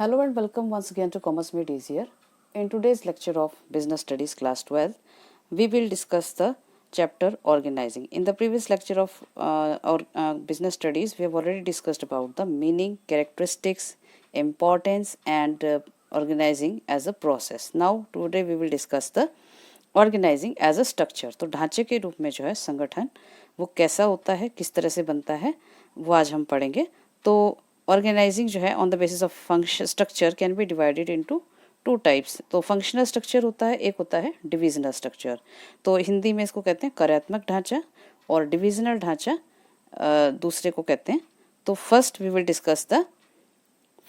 Hello and welcome once again to Commerce Made Easier. In today's lecture of Business Studies Class 12, we will discuss the chapter Organizing. In the previous lecture of Business Studies, we have already discussed about the meaning, characteristics, importance and organizing as a process. Now today we will discuss the organising as a structure. तो ढांचे के रूप में जो है संगठन वो कैसा होता है, किस तरह से बनता है, वो आज हम पढ़ेंगे। तो ऑर्गेनाइजिंग जो है on the basis of function structure can be divided into two types. तो फंक्शनल स्ट्रक्चर होता है, एक होता है डिविजनल स्ट्रक्चर। तो हिंदी में इसको कहते हैं कार्यात्मक ढांचा, और डिविजनल ढांचा दूसरे को कहते हैं। तो first we will discuss the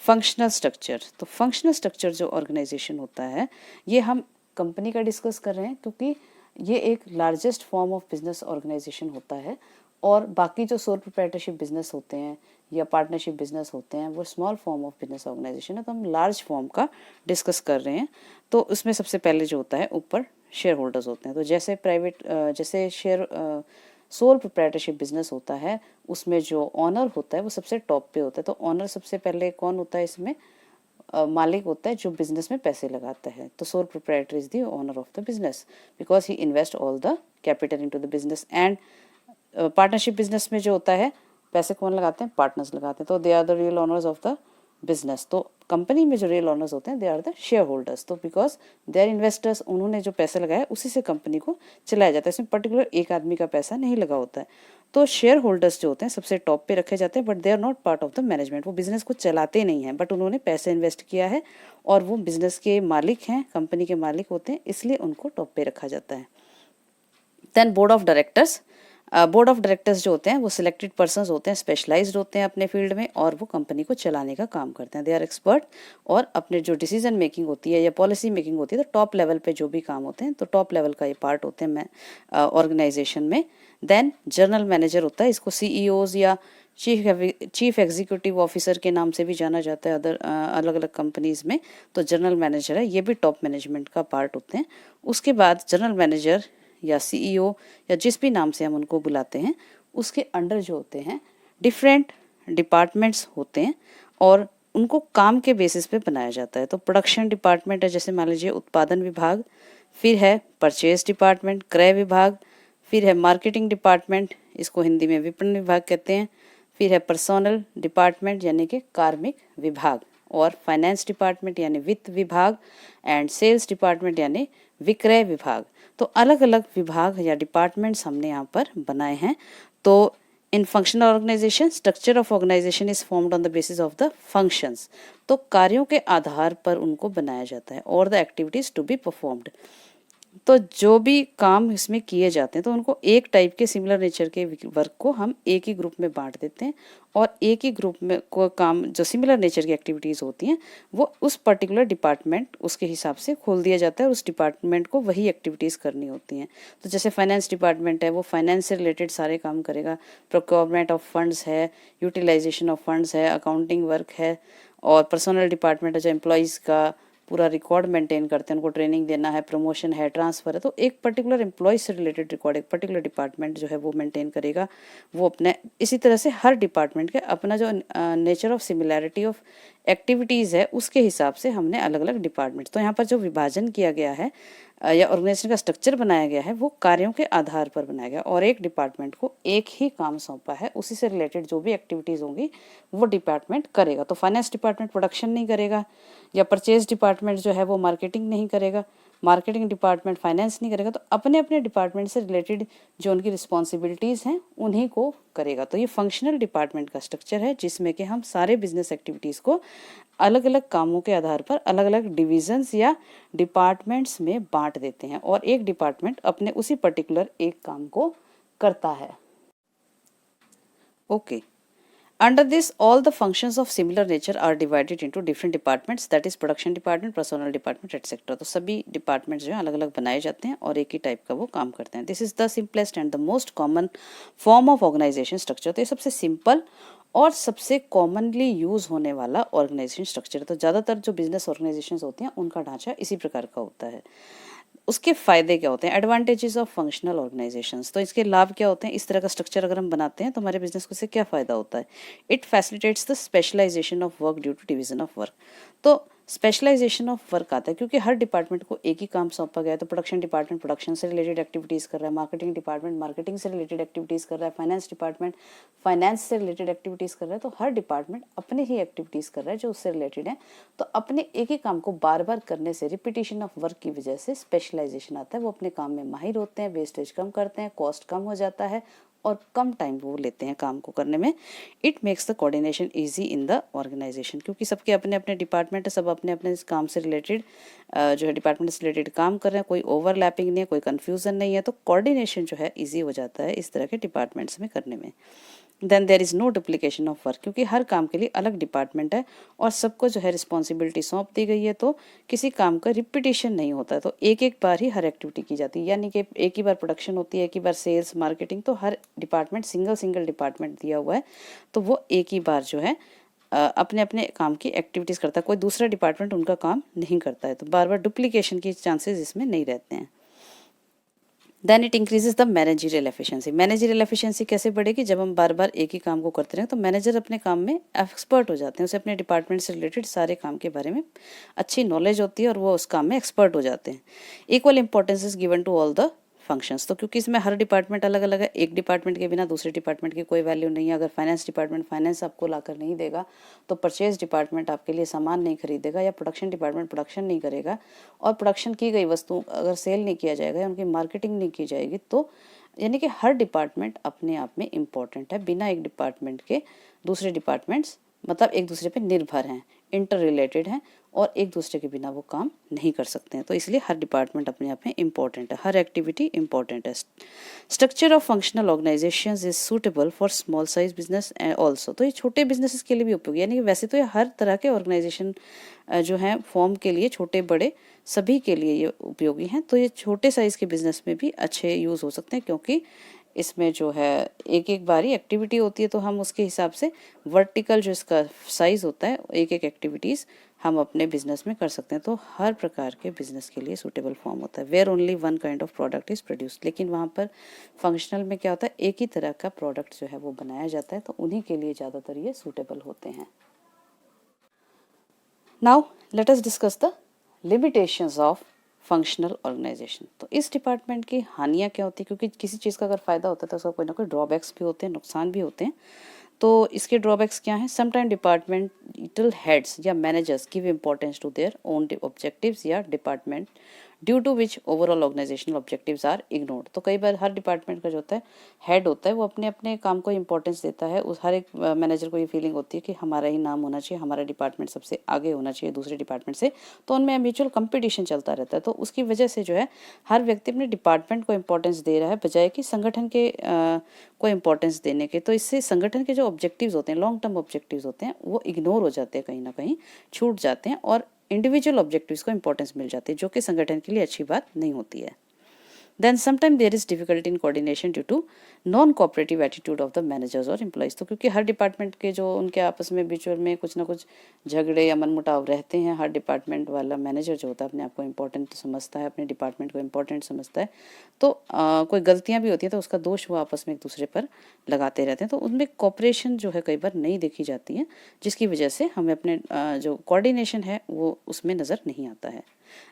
functional structure. तो फंक्शनल स्ट्रक्चर जो ऑर्गेनाइजेशन होता है, ये हम कंपनी का डिस्कस कर रहे हैं क्योंकि ये एक largest form of business organisation होता है, और बाकी जो सोल प्रोप्राइटरशिप बिजनेस होते हैं या पार्टनरशिप बिजनेस होते हैं वो small form of business organisation है। तो हम लार्ज फॉर्म का डिस्कस कर रहे हैं। तो उसमें सबसे पहले जो होता है ऊपर शेयर होल्डर्स होते हैं। तो जैसे शेयर सोल प्रोप्राइटरशिप बिजनेस होता है, उसमें जो ऑनर होता है वो सबसे टॉप पे होता है। तो ऑनर सबसे पहले कौन होता है इसमें? मालिक होता है जो बिजनेस में पैसे लगाता है। तो sole proprietor is the owner of the business because he invest all the capital into the business. And partnership business में जो होता है पैसे कौन लगाते हैं? पार्टनर्स लगाते हैं। तो they are the real owners of the business. तो कंपनी में जो रियल ओनर्स होते हैं they are the shareholders. तो बिकॉज दे आर इन्वेस्टर्स, उन्होंने जो पैसा लगाया उसी से कंपनी को चलाया जाता है। इसमें पर्टिकुलर एक आदमी का पैसा नहीं लगा होता है। तो शेयर होल्डर्स जो होते हैं सबसे टॉप पे रखे जाते हैं, but they are not part of the management. वो बिजनेस को चलाते नहीं हैं, बट उन्होंने पैसे इन्वेस्ट किया है और वो बिजनेस के मालिक हैं, कंपनी के मालिक होते हैं, इसलिए उनको टॉप पे रखा जाता है। Then board of directors. Board of directors जो होते हैं वो सिलेक्टेड पर्सन्स होते हैं, स्पेशलाइज्ड होते हैं अपने फील्ड में, और वो कंपनी को चलाने का काम करते हैं। दे आर एक्सपर्ट, और अपने जो डिसीजन मेकिंग होती है या पॉलिसी मेकिंग होती है तो टॉप लेवल पे जो भी काम होते हैं तो टॉप लेवल का ये पार्ट होते हैं ऑर्गेनाइजेशन में। देन जनरल मैनेजर होता है, इसको सीईओज या चीफ एग्जीक्यूटिव ऑफिसर के नाम से भी जाना जाता है अलग अलग कंपनीज में। तो जनरल मैनेजर है, ये भी टॉप मैनेजमेंट का पार्ट होते हैं। उसके बाद जनरल मैनेजर या सीईओ या जिस भी नाम से हम उनको बुलाते हैं, उसके अंडर जो होते हैं डिफरेंट डिपार्टमेंट्स होते हैं, और उनको काम के बेसिस पे बनाया जाता है। तो प्रोडक्शन डिपार्टमेंट है, जैसे मान लीजिए उत्पादन विभाग, फिर है परचेज डिपार्टमेंट, क्रय विभाग, फिर है मार्केटिंग डिपार्टमेंट, इसको हिंदी में विपणन विभाग कहते हैं, फिर है पर्सोनल डिपार्टमेंट यानी कि कार्मिक विभाग, और फाइनेंस डिपार्टमेंट यानी वित्त विभाग, एंड सेल्स डिपार्टमेंट यानी विक्रय विभाग। तो अलग अलग विभाग या डिपार्टमेंट्स हमने यहाँ पर बनाए हैं। तो in functional organisation structure of organisation is formed on the basis of the functions. तो कार्यों के आधार पर उनको बनाया जाता है, और the activities to be performed. तो जो भी काम इसमें किए जाते हैं तो उनको एक टाइप के सिमिलर नेचर के वर्क को हम एक ही ग्रुप में बांट देते हैं, और एक ही ग्रुप में को काम जो सिमिलर नेचर की एक्टिविटीज़ होती हैं वो उस पर्टिकुलर डिपार्टमेंट उसके हिसाब से खोल दिया जाता है, और उस डिपार्टमेंट को वही एक्टिविटीज़ करनी होती हैं। तो जैसे फाइनेंस डिपार्टमेंट है, वो फाइनेंस से रिलेटेड सारे काम करेगा। प्रोक्योरमेंट ऑफ फंड्स है, यूटिलाइजेशन ऑफ फंड्स है, अकाउंटिंग वर्क है। और पर्सनल डिपार्टमेंट है जो एम्प्लॉयज़ का पूरा रिकॉर्ड मेंटेन करते हैं, उनको ट्रेनिंग देना है, प्रमोशन है, ट्रांसफ़र है। तो एक पर्टिकुलर एम्प्लॉय से रिलेटेड रिकॉर्ड एक पर्टिकुलर डिपार्टमेंट जो है वो मेंटेन करेगा। वो अपने इसी तरह से हर डिपार्टमेंट के अपना जो nature of similarity of activities है उसके हिसाब से हमने अलग अलग डिपार्टमेंट। तो यहाँ पर जो विभाजन किया गया है या ऑर्गेनाइजेशन का स्ट्रक्चर बनाया गया है वो कार्यों के आधार पर बनाया गया, और एक डिपार्टमेंट को एक ही काम सौंपा है, उसी से रिलेटेड जो भी एक्टिविटीज़ होंगी वो डिपार्टमेंट करेगा। तो फाइनेंस डिपार्टमेंट प्रोडक्शन नहीं करेगा, या परचेज डिपार्टमेंट जो है वो मार्केटिंग नहीं करेगा, मार्केटिंग डिपार्टमेंट फाइनेंस नहीं करेगा। तो अपने अपने डिपार्टमेंट से रिलेटेड जो उनकी रिस्पॉन्सिबिलिटीज़ हैं उन्हीं को करेगा। तो ये फंक्शनल डिपार्टमेंट का स्ट्रक्चर है, जिसमें कि हम सारे बिजनेस एक्टिविटीज़ को अलग अलग कामों के आधार पर अलग अलग डिविजन्स या डिपार्टमेंट्स में बांट देते हैं, और एक डिपार्टमेंट अपने उसी पर्टिकुलर एक काम को करता है। Okay, under this all the functions of similar nature are divided into different departments, that is production department, personnel department etc. तो सभी डिपार्टमेंट्स जो हैं अलग अलग बनाए जाते हैं और एक ही टाइप का वो काम करते हैं। This is the simplest and the most common form of organisation structure. तो ये सबसे सिंपल और सबसे कॉमनली यूज होने वाला ऑर्गेनाइजेशन स्ट्रक्चर है। तो ज़्यादातर जो बिजनेस ऑर्गेनाइजेशन होती हैं उनका ढांचा इसी प्रकार का होता है। उसके फ़ायदे क्या होते हैं, एडवांटेजेस ऑफ फंक्शनल ऑर्गेनाइजेशंस। तो इसके लाभ क्या होते हैं, इस तरह का स्ट्रक्चर अगर हम बनाते हैं तो हमारे बिजनेस को से क्या फ़ायदा होता है। It facilitates the specialisation of work due to division of work. तो स्पेशलाइजेशन ऑफ वर्क आता है क्योंकि हर डिपार्टमेंट को एक ही काम सौंपा गया है। तो प्रोडक्शन डिपार्टमेंट प्रोडक्शन से रिलेटेड एक्टिविटीज़ कर रहा है, मार्केटिंग डिपार्टमेंट मार्केटिंग से रिलेटेड एक्टिविटीज़ कर रहा है, फाइनेंस डिपार्टमेंट फाइनेंस से रिलेटेड एक्टिविटीज़ कर रहा है। तो हर डिपार्टमेंट अपने ही एक्टिविटीज़ कर रहा है जो उससे रिलेटेड है। तो अपने एक ही काम को बार बार करने से रिपीटिशन ऑफ वर्क की वजह से स्पेशलाइजेशन आता है। वो अपने काम में माहिर होते हैं, वेस्टेज कम करते हैं, कॉस्ट कम हो जाता है और कम टाइम वो लेते हैं काम को करने में। It makes the coordination easy in the organisation क्योंकि सबके अपने अपने डिपार्टमेंट है, सब अपने अपने काम से रिलेटेड जो है डिपार्टमेंट से रिलेटेड काम कर रहे हैं, कोई ओवरलैपिंग नहीं है, कोई कन्फ्यूज़न नहीं है। तो कोऑर्डिनेशन जो है ईजी हो जाता है इस तरह के डिपार्टमेंट्स में करने में। Then there is no duplication of work क्योंकि हर काम के लिए अलग डिपार्टमेंट है और सबको जो है रिस्पॉन्सिबिलिटी सौंप दी गई है। तो किसी काम का रिपीटिशन नहीं होता है। तो एक एक बार ही हर एक्टिविटी की जाती है, यानी कि एक ही बार प्रोडक्शन होती है, एक ही बार सेल्स मार्केटिंग। तो हर डिपार्टमेंट सिंगल डिपार्टमेंट दिया हुआ है तो वो एक ही बार जो है अपने अपने काम की एक्टिविटीज़ करता है, कोई दूसरा डिपार्टमेंट उनका काम नहीं करता है। तो बार बार डुप्लीकेशन के चांसेस इसमें नहीं रहते हैं। Then it increases the managerial efficiency. Managerial efficiency कैसे बढ़ेगी, जब हम बार बार एक ही काम को करते रहें तो मैनेजर अपने काम में एक्सपर्ट हो जाते हैं, उसे अपने डिपार्टमेंट से रिलेटेड सारे काम के बारे में अच्छी नॉलेज होती है और वो उस काम में एक्सपर्ट हो जाते हैं। Equal importance is given to all the functions. तो क्योंकि इसमें हर डिपार्टमेंट अलग अलग है, एक डिपार्टमेंट के बिना दूसरे डिपार्टमेंट की कोई वैल्यू नहीं है। अगर फाइनेंस डिपार्टमेंट फाइनेंस आपको लाकर नहीं देगा तो परचेज डिपार्टमेंट आपके लिए सामान नहीं खरीदेगा, या प्रोडक्शन डिपार्टमेंट प्रोडक्शन नहीं करेगा और प्रोडक्शन की गई वस्तु अगर सेल नहीं किया जाएगा या उनकी मार्केटिंग नहीं की जाएगी तो यानी कि हर डिपार्टमेंट अपने आप में इम्पॉर्टेंट है। बिना एक डिपार्टमेंट के दूसरे डिपार्टमेंट्स मतलब एक दूसरे पे निर्भर हैं, इंटर रिलेटेड हैं और एक दूसरे के बिना वो काम नहीं कर सकते हैं। तो इसलिए हर डिपार्टमेंट अपने आप में इम्पॉर्टेंट है, हर एक्टिविटी इम्पॉर्टेंट है। Structure of functional organisations is suitable for small size business also. तो ये छोटे बिजनेसेस के लिए भी उपयोगी, यानी कि वैसे तो ये हर तरह के ऑर्गेनाइजेशन जो है फॉर्म के लिए, छोटे बड़े सभी के लिए ये उपयोगी हैं। तो ये छोटे साइज़ के बिजनेस में भी अच्छे यूज़ हो सकते हैं क्योंकि इसमें जो है एक एक बारी एक्टिविटी होती है। तो हम उसके हिसाब से वर्टिकल जो इसका साइज़ होता है एक एक एक्टिविटीज़ हम अपने बिजनेस में कर सकते हैं। तो हर प्रकार के बिजनेस के लिए सूटेबल फॉर्म होता है। Where only one kind of product is produced. लेकिन वहाँ पर फंक्शनल में क्या होता है, एक ही तरह का प्रोडक्ट जो है वो बनाया जाता है, तो उन्हीं के लिए ज़्यादातर ये सूटेबल होते हैं। Now let us discuss the limitations of functional organisation. तो इस डिपार्टमेंट की हानियाँ क्या होती है, क्योंकि किसी चीज़ का अगर फ़ायदा होता है तो उसका कोई ना कोई ड्रॉबैक्स भी होते हैं, नुकसान भी होते हैं। तो इसके ड्रॉबैक्स क्या हैं, समटाइम डिपार्टमेंटल हेड्स या managers give importance to their own objectives या department due to which overall organizational objectives are ignored. तो कई बार हर डिपार्टमेंट का जो होता है हेड होता है वो अपने अपने काम को इंपॉर्टेंस देता है। उस हर एक मैनेजर को ये फीलिंग होती है कि हमारा ही नाम होना चाहिए, हमारा डिपार्टमेंट सबसे आगे होना चाहिए दूसरे डिपार्टमेंट से। तो उनमें म्यूचुअल कंपटीशन चलता रहता है। तो उसकी वजह से जो है हर व्यक्ति अपने डिपार्टमेंट को इंपॉर्टेंस दे रहा है बजाय कि संगठन के को इंपॉर्टेंस देने के। तो इससे संगठन के जो ऑब्जेक्टिव्स होते हैं, लॉन्ग टर्म ऑब्जेक्टिव्स होते हैं, वो इग्नोर हो जाते हैं, कहीं ना कहीं छूट जाते हैं और इंडिविजुअल ऑब्जेक्टिव्स को इंपॉर्टेंस मिल जाती है, जो कि संगठन के लिए अच्छी बात नहीं होती है। Then sometime there is difficulty in coordination due to non cooperative attitude of the managers और एम्प्लॉइज। तो क्योंकि हर डिपार्टमेंट के जो उनके आपस में बीचों में कुछ ना कुछ झगड़े या मनमुटाव रहते हैं। हर डिपार्टमेंट वाला मैनेजर जो होता है अपने आप को इम्पोर्टेंट तो समझता है, अपने डिपार्टमेंट को इम्पोर्टेंट समझता है। तो कोई गलतियाँ भी होती हैं तो उसका दोष वो आपस में एक दूसरे पर लगाते रहते हैं। तो उनमें कोऑपरेशन जो है कई बार नहीं देखी जाती है, जिसकी वजह से हमें अपने जो कोऑर्डिनेशन है वो उसमें नज़र नहीं आता है।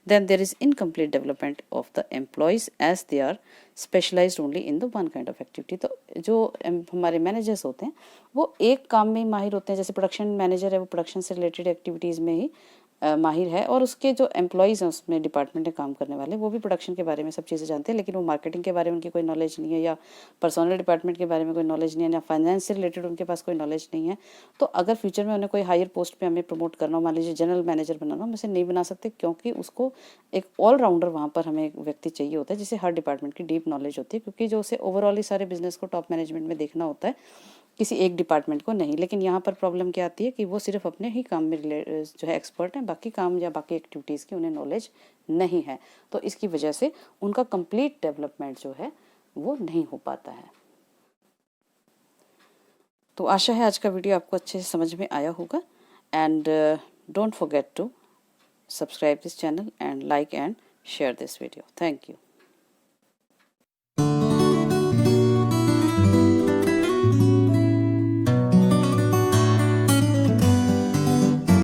Then there is incomplete development of the employees as they are specialized only in the one kind of activity। तो जो हमारे मैनेजर्स होते हैं वो एक काम में ही माहिर होते हैं। जैसे प्रोडक्शन मैनेजर है वो प्रोडक्शन से रिलेटेड एक्टिविटीज़ में ही माहिर है और उसके जो एम्प्लॉयज़ हैं उसमें डिपार्टमेंट में काम करने वाले वो भी प्रोडक्शन के बारे में सब चीज़ें जानते हैं, लेकिन वो मार्केटिंग के बारे में उनकी कोई नॉलेज नहीं है, या पर्सनल डिपार्टमेंट के बारे में कोई नॉलेज नहीं है, या फाइनेंस से रिलेटेड उनके पास कोई नॉलेज नहीं है। तो अगर फ्यूचर में उन्हें कोई हायर पोस्ट पे हमें प्रमोट करना हो, मान लीजिए जनरल मैनेजर बनाना हो, हम इसे नहीं बना सकते क्योंकि उसको एक ऑलराउंडर वहाँ पर हमें एक व्यक्ति चाहिए होता है जिसे हर डिपार्टमेंट की डीप नॉलेज होती है, क्योंकि जो उसे ओवरऑल ही सारे बिजनेस को टॉप मैनेजमेंट में देखना होता है, किसी एक डिपार्टमेंट को नहीं। लेकिन यहाँ पर प्रॉब्लम क्या आती है कि वो सिर्फ अपने ही काम में जो है एक्सपर्ट हैं, बाकी काम या बाकी एक्टिविटीज़ की उन्हें नॉलेज नहीं है। तो इसकी वजह से उनका कंप्लीट डेवलपमेंट जो है वो नहीं हो पाता है। तो आशा है आज का वीडियो आपको अच्छे से समझ में आया होगा। And don't forget to subscribe this channel and like and share this video. Thank you.